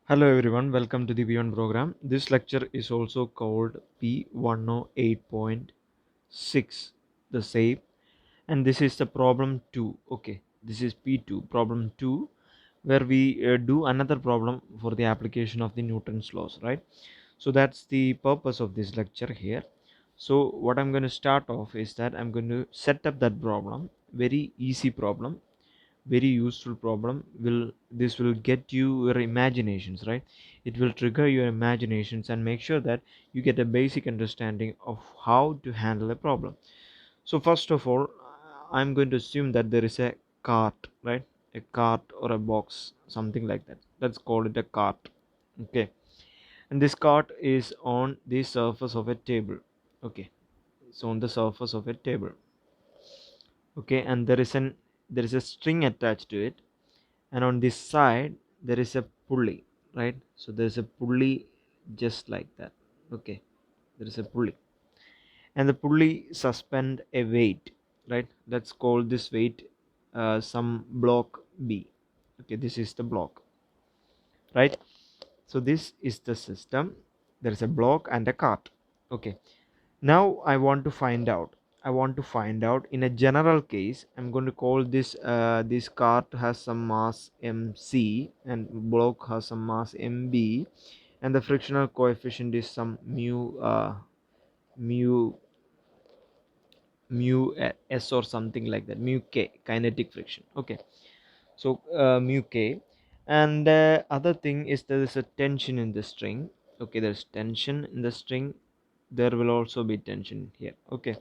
Hello everyone, welcome to the P1 program. This lecture is also called P108.6, the same, and this is the problem 2. Okay, this is P2, problem 2, where we do another problem for the application of the Newton's laws, right? So that's the purpose of this lecture here. So what I'm going to start off is that I'm going to set up that problem, very easy problem, very useful problem. This will get you your imaginations, right? It will trigger your imaginations and make sure that you get a basic understanding of how to handle a problem. So first of all, I'm going to assume that there is a cart, right? A cart or a box, something like that. Let's call it a cart. Okay, and this cart is on the surface of a table. Okay, it's on the surface of a table. Okay, and there is a string attached to it, and on this side there is a pulley, right? So there's a pulley just like that. Okay, there is a pulley, and the pulley suspend a weight, right? Let's call this weight some block B. Okay, this is the block, right? So this is the system. There is a block and a cart. Okay, now I want to find out in a general case. I'm going to call this cart has some mass mc and block has some mass mb, and the frictional coefficient is some mu s or something like that, mu k, kinetic friction. Okay, so mu k, and the other thing is there is a tension in the string. Okay, there's tension in the string, there will also be tension here. Okay,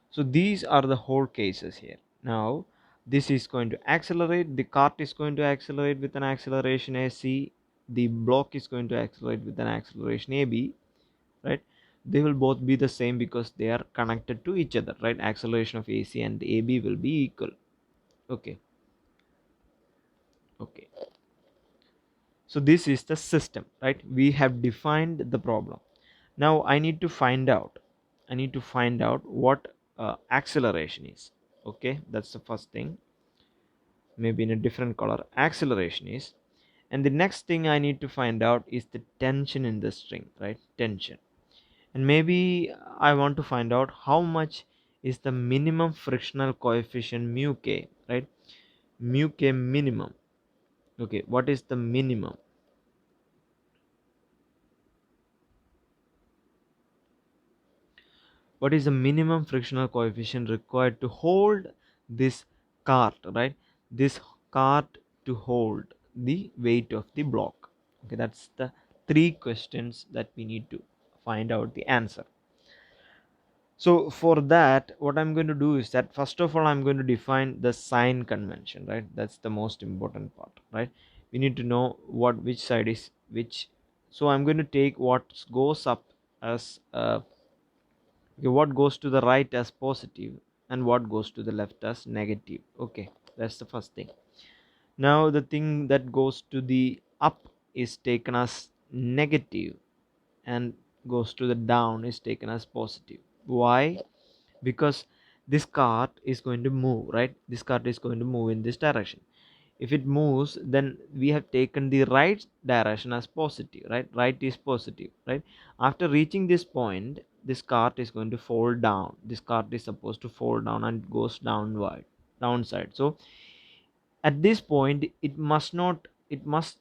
so these are the whole cases here. Now this is going to accelerate, the cart is going to accelerate with an acceleration ac, the block is going to accelerate with an acceleration ab, right? They will both be the same because they are connected to each other, right? Acceleration of ac and ab will be equal. Okay, okay, so this is the system, right? We have defined the problem. Now I need to find out what acceleration is. Okay, that's the first thing, maybe in a different color acceleration is. And the next thing I need to find out is the tension in the string, right? Tension. And maybe I want to find out how much is the minimum frictional coefficient mu k, right? Mu k minimum. Okay, what is the minimum? What is the minimum frictional coefficient required to hold this cart, right? This cart to hold the weight of the block. Okay, that's the three questions that we need to find out the answer. So for that, what I'm going to do is that first of all I'm going to define the sign convention, right? That's the most important part, right? We need to know which side is which. So I'm going to take what goes up as okay, what goes to the right as positive and what goes to the left as negative. Okay, that's the first thing. Now the thing that goes to the up is taken as negative, and goes to the down is taken as positive. Why? Because this cart is going to move, right? This cart is going to move in this direction. If it moves, then we have taken the right direction as positive, right? Right is positive, right? After reaching this point, this cart is going to fall down. This cart is supposed to fall down and goes downward, downside. So at this point it must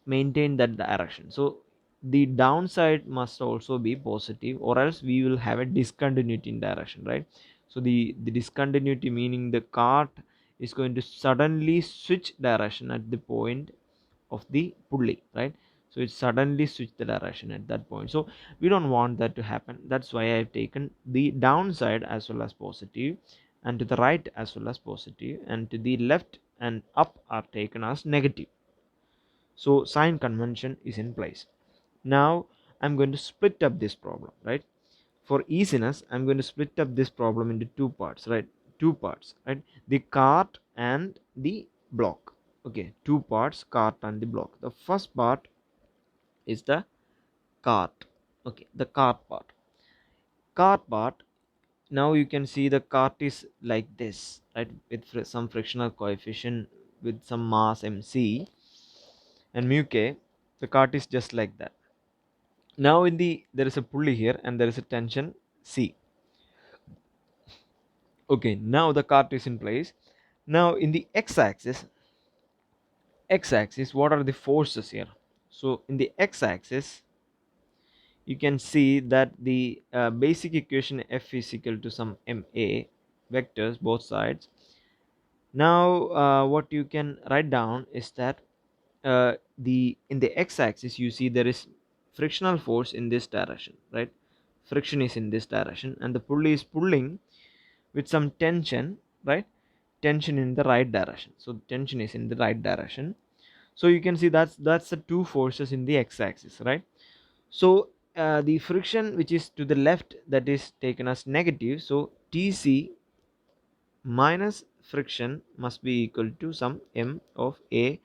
maintain that direction. So the downside must also be positive, or else we will have a discontinuity in direction, right? So the discontinuity meaning the cart is going to suddenly switch direction at the point of the pulley, right? So it suddenly switch the direction at that point. So we don't want that to happen. That's why I've taken the downside as well as positive, and to the right as well as positive, and to the left and up are taken as negative. So sign convention is in place. Now I'm going to split up this problem, right? For easiness, I'm going to split up this problem into two parts, right? Two parts, right? The cart and the block. Okay, two parts, cart and the block. The first part is the cart. Okay, the cart part. Cart part. Now you can see the cart is like this, right? With some frictional coefficient with some mass mc and mu k. The cart is just like that. Now in the there is a pulley here and there is a tension C. Okay, now the cart is in place. Now in the x-axis, what are the forces here? So in the x-axis, you can see that the basic equation F is equal to some ma vectors both sides. Now what you can write down is that the in the x-axis you see there is frictional force in this direction, right? Friction is in this direction and the pulley is pulling with some tension, right? Tension in the right direction, so tension is in the right direction. So you can see that's the two forces in the x-axis, right? So the friction which is to the left, that is taken as negative, so Tc minus friction must be equal to some m of a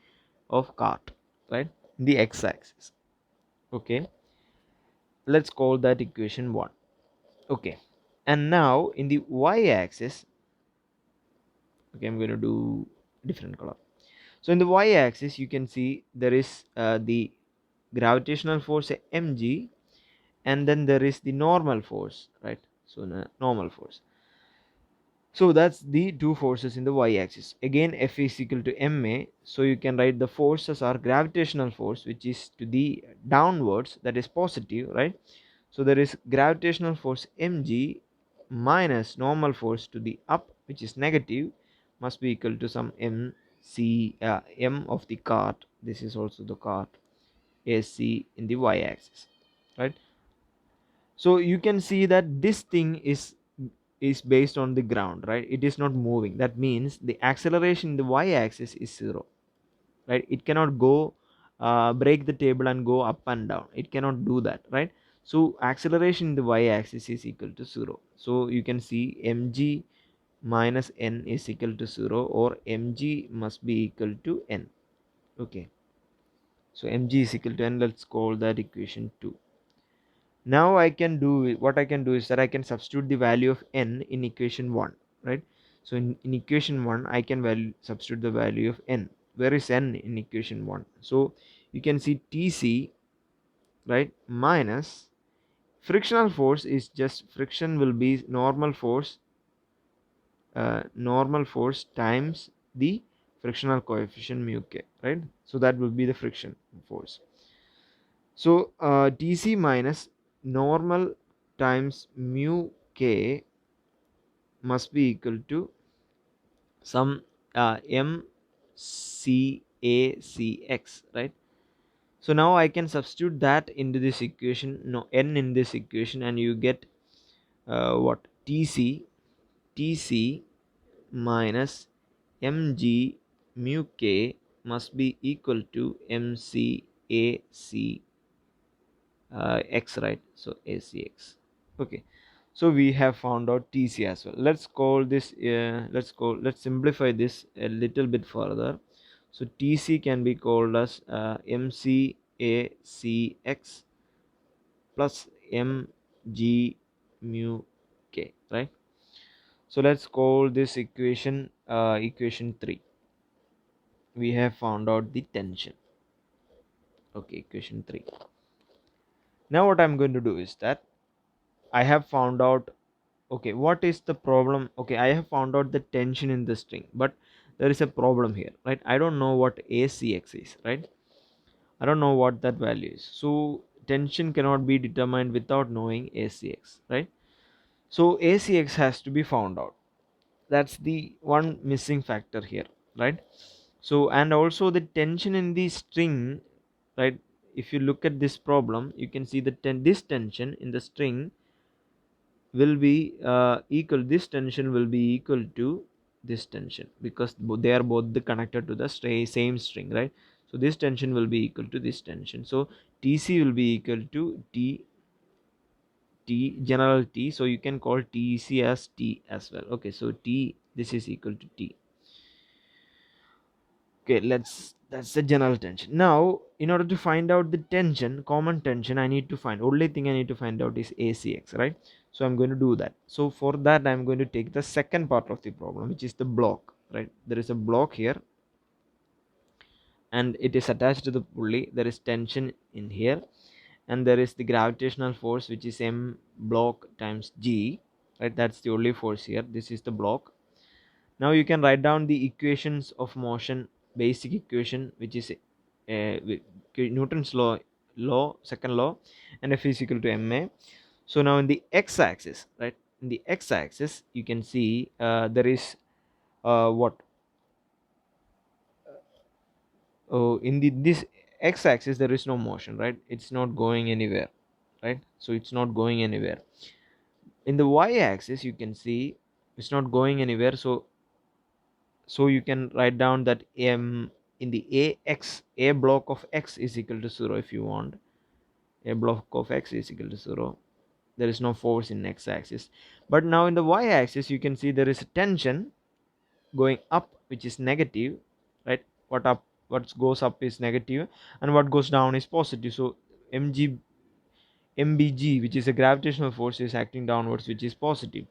of cart, right, in the x-axis. Okay, let's call that equation 1. Okay, and now in the y-axis, okay, I'm going to do different color. So in the y-axis you can see there is the gravitational force mg, and then there is the normal force, right? So normal force. So that's the two forces in the y-axis. Again, F is equal to ma, so you can write the forces are gravitational force which is to the downwards, that is positive, right? So there is gravitational force mg minus normal force to the up which is negative, must be equal to some m of the cart. This is also the cart AC in the y-axis, right? So you can see that this thing is based on the ground, right? It is not moving. That means the acceleration in the y-axis is 0, right? It cannot go break the table and go up and down. It cannot do that, right? So acceleration in the y-axis is equal to 0. So you can see mg minus n is equal to 0, or mg must be equal to n. Okay, so mg is equal to n. Let's call that equation 2. Now I can do what I can do is that I can substitute the value of n in equation 1, right? So in equation 1 I can substitute the value of n. Where is n in equation 1? So you can see Tc, right, minus frictional force is just friction will be normal force times the frictional coefficient mu k, right? So that will be the friction force. So Tc minus normal times mu k must be equal to some m c a c x, right? So now I can substitute that into this equation, no, n in this equation, and you get what Tc minus mg mu k must be equal to mc a c x, right? So acx. Okay, so we have found out Tc as well. Let's call this let's simplify this a little bit further. So Tc can be called as mcacx plus mg mu k, right? So let's call this equation equation 3. We have found out the tension. Okay, equation 3. Now what I'm going to do is that I have found out, okay, what is the problem? Okay, I have found out the tension in the string, but there is a problem here, right? I don't know what acx is, right? I don't know what that value is. So tension cannot be determined without knowing acx, right? So acx has to be found out. That's the one missing factor here, right? So and also the tension in the string, right? If you look at this problem, you can see that this tension in the string will be equal, this tension will be equal to this tension, because they are both connected to the same string, right? So this tension will be equal to this tension. So Tc will be equal to T general T, so you can call Tc as T as well. Okay, so T, this is equal to T. Okay, that's the general tension. Now in order to find out the tension, common tension, I need to find, only thing I need to find out is acx, right? So I'm going to do that. So for that I'm going to take the second part of the problem, which is the block, right? There is a block here, and it is attached to the pulley. There is tension in here, and there is the gravitational force, which is m block times g, right? That's the only force here. This is the block. Now you can write down the equations of motion, basic equation, which is Newton's second law, and F is equal to ma. So now in the x-axis, right, in the x-axis you can see there is what oh, in the this x-axis there is no motion, right? It's not going anywhere, right? So it's not going anywhere. In the y-axis you can see it's not going anywhere. So you can write down that m in the a block of x is equal to 0. If you want, a block of x is equal to 0. There is no force in x-axis. But now in the y-axis you can see there is a tension going up, which is negative, right? What goes up is negative, and what goes down is positive. So mbg, which is a gravitational force, is acting downwards, which is positive.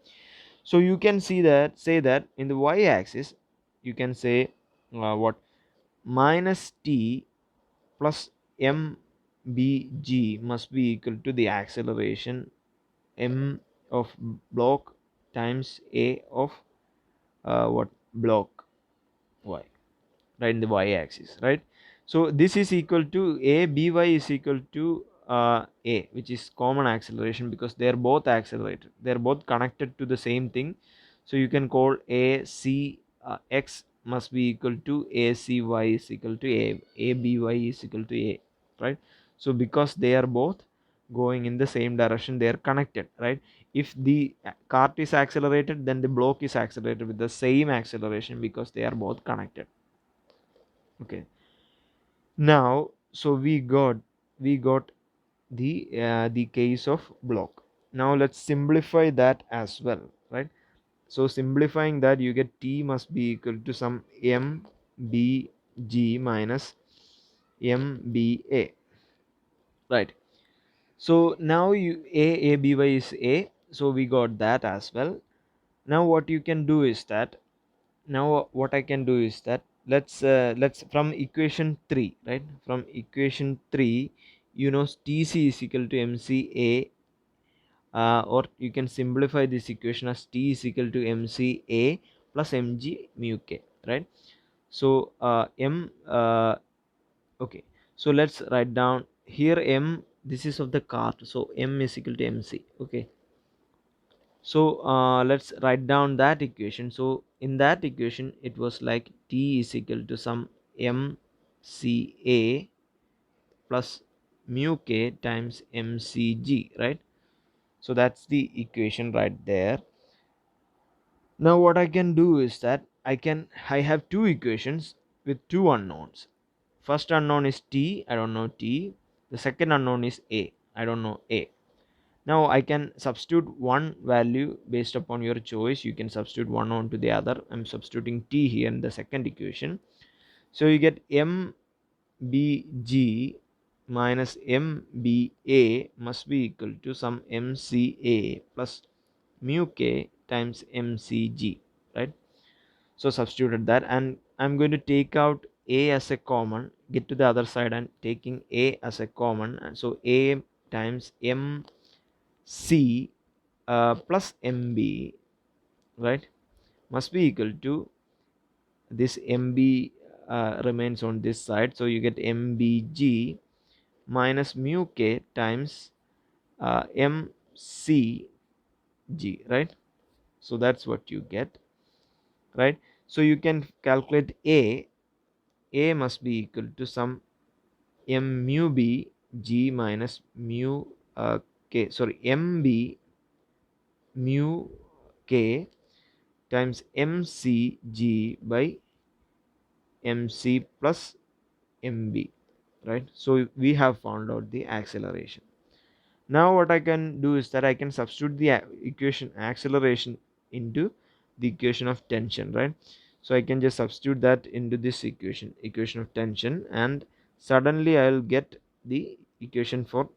So you can say that in the y-axis you can say what minus t plus mbg must be equal to the acceleration m of block times a of what block y, right, in the y-axis, right? So this is equal to a by is equal to a, which is common acceleration, because they are both accelerated, they are both connected to the same thing. So you can call a c x must be equal to a c y is equal to a b y is equal to a, right? So because they are both going in the same direction, they are connected, right? If the cart is accelerated, then the block is accelerated with the same acceleration, because they are both connected. Okay, now so we got the case of block. Now let's simplify that as well, right? So simplifying that, you get t must be equal to some m b g minus m b a, right? So now you a b y is a, so we got that as well. Now what you can do is that, now what I can do is that, let's from equation 3, right, from equation 3, tc is equal to mca, or you can simplify this equation as t is equal to mca plus mg mu k, right? So okay, so let's write down here m, this is of the cart, so m is equal to mc. Okay, so let's write down that equation. So in that equation it was like t is equal to some mca plus mu k times mcg, right? So that's the equation right there. Now what I can do is that I have two equations with two unknowns. First unknown is t, I don't know t. The second unknown is a, I don't know a. Now I can substitute one value based upon your choice. You can substitute one onto the other. I'm substituting t here in the second equation. So you get mbg minus mba must be equal to some mca plus mu k times mcg, right? So substituted that, and I'm going to take out a as a common, get to the other side and taking a as a common, and so a times mc plus mb, right, must be equal to this mb remains on this side, so you get mbg minus mu k times mcg, right? So that's what you get, right? So you can calculate a must be equal to some m mu b g minus mu k, sorry, mb mu k times mcg by mc plus mb, right? So we have found out the acceleration. Now what I can do is that I can substitute the equation acceleration into the equation of tension, right? So I can just substitute that into this equation of tension, and suddenly I will get the equation for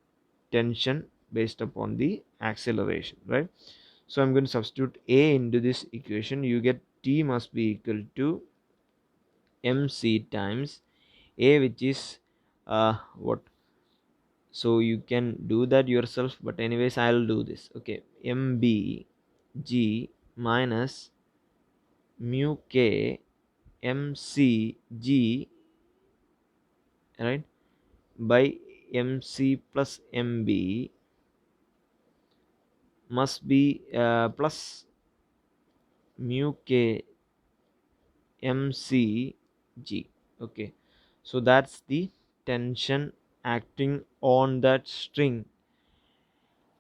tension based upon the acceleration, right? So I'm going to substitute a into this equation. You get t must be equal to mc times A, which is what, so you can do that yourself, but anyways I'll do this. Okay, MBG minus mu K MCG, right, by MC plus MB must be plus mu K MCG. Okay, so that's the tension acting on that string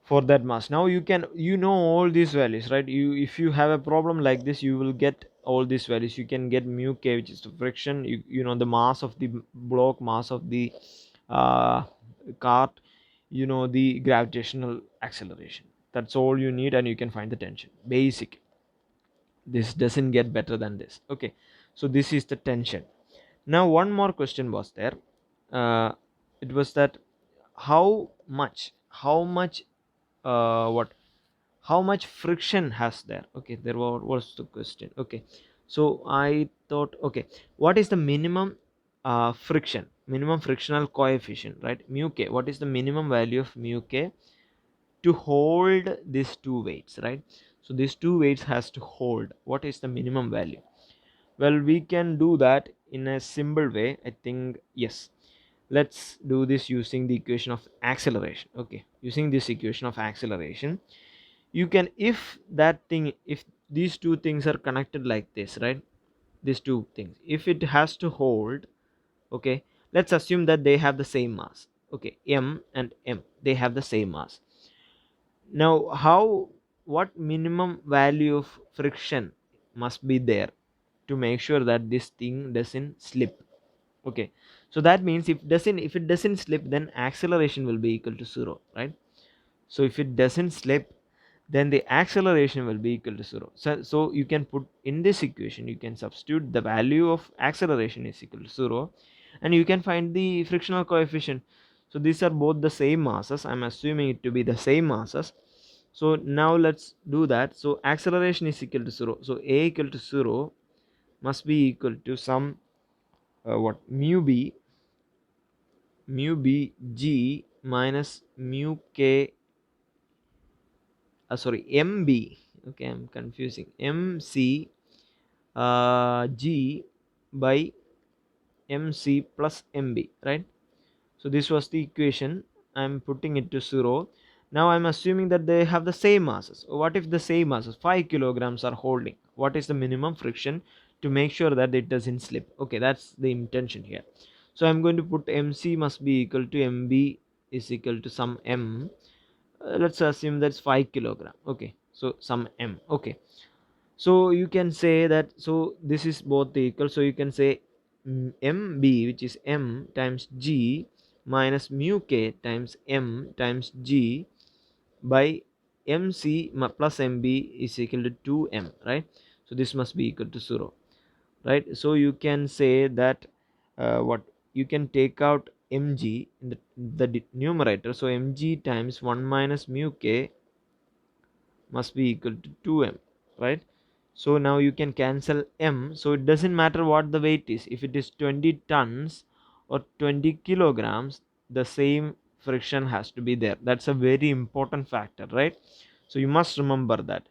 for that mass. Now you can, you know, all these values, right? You, if you have a problem like this, you will get all these values. You can get mu K, which is the friction, you know, the mass of the block, mass of the uh, cart, you know, the gravitational acceleration. That's all you need, and you can find the tension. Basic. This doesn't get better than this. Okay, so this is the tension. Now one more question was there. uh, it was that how much what, how much friction has there. Okay, there was the question. Okay, so I thought, okay, what is the minimum friction, minimum frictional coefficient, right? Mu K, what is the minimum value of mu K to hold these two weights, right? So these two weights has to hold, what is the minimum value? Well, we can do that in a simple way, I think. Yes, let's do this using the equation of acceleration. Okay, using this equation of acceleration, you can, if that thing, if these two things are connected like this, right, these two things, if it has to hold, okay, let's assume that they have the same mass. Okay, M and M, they have the same mass. Now how, what minimum value of friction must be there to make sure that this thing doesn't slip? Okay, so that means if it doesn't slip, then acceleration will be equal to 0, right? So if it doesn't slip, then the acceleration will be equal to 0. So you can put in this equation, you can substitute the value of acceleration is equal to 0, and you can find the frictional coefficient. So these are both the same masses, I'm assuming it to be the same masses. So now let's do that. So acceleration is equal to 0, so A equal to 0 must be equal to some what, mu b g minus mu k, sorry, mb, okay, I'm confusing, mc g by mc plus mb, right? So this was the equation, I'm putting it to 0. Now I'm assuming that they have the same masses. What if the same masses, 5 kilograms, are holding? What is the minimum friction to make sure that it doesn't slip? Okay, that's the intention here. So I'm going to put mc must be equal to mb is equal to some m. Let's assume that's 5 kilogram. Okay, so some m. Okay, so you can say that, so this is both the equal, so you can say mb, which is m times g minus mu k times m times g by mc plus mb is equal to 2m, right? So this must be equal to 0, right? So you can say that what, you can take out mg in the numerator, so mg times 1 minus mu k must be equal to 2m, right? So now you can cancel m, so it doesn't matter what the weight is, if it is 20 tons or 20 kilograms, the same friction has to be there. That's a very important factor, right? So you must remember that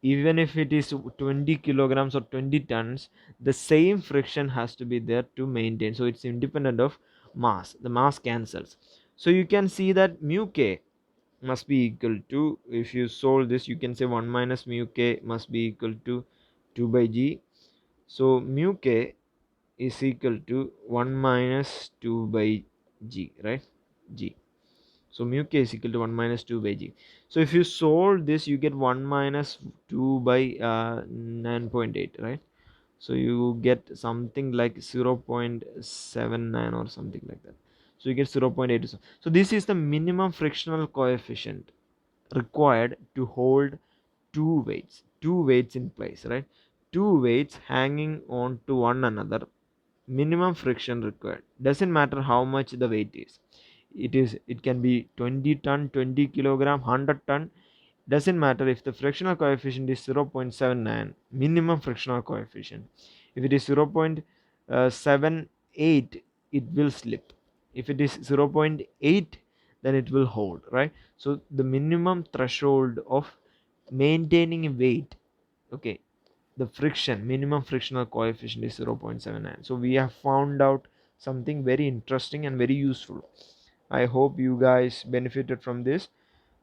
even if it is 20 kilograms or 20 tons, the same friction has to be there to maintain. So it's independent of mass, the mass cancels. So you can see that mu k must be equal to, if you solve this, you can say 1 minus mu k must be equal to 2 by g. So mu k is equal to 1 minus 2 by g, right? G. So mu k is equal to 1 minus 2 by g. So if you solve this, you get 1 minus 2 by 9.8, right? So you get something like 0.79 or something like that. So you get 0.8. So this is the minimum frictional coefficient required to hold two weights in place, right? Two weights hanging on to one another, minimum friction required, doesn't matter how much the weight is. It can be 20 ton, 20 kilogram, 100 ton, doesn't matter. If the frictional coefficient is 0.79, minimum frictional coefficient, if it is 0.78, it will slip. If it is 0.8, then it will hold, right? So the minimum threshold of maintaining a weight, okay, the friction, minimum frictional coefficient is 0.79. So we have found out something very interesting and very useful. I hope you guys benefited from this.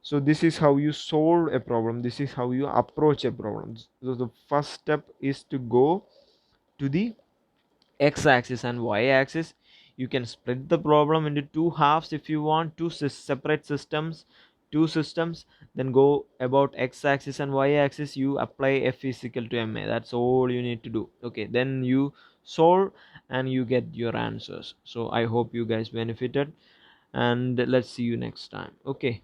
So this is how you solve a problem, this is how you approach a problem. So the first step is to go to the x-axis and y-axis. You can split the problem into two halves if you want, two separate systems, two systems. Then go about x-axis and y-axis, you apply F is equal to ma. That's all you need to do. Okay, then you solve and you get your answers. So I hope you guys benefited, and let's see you next time. Okay.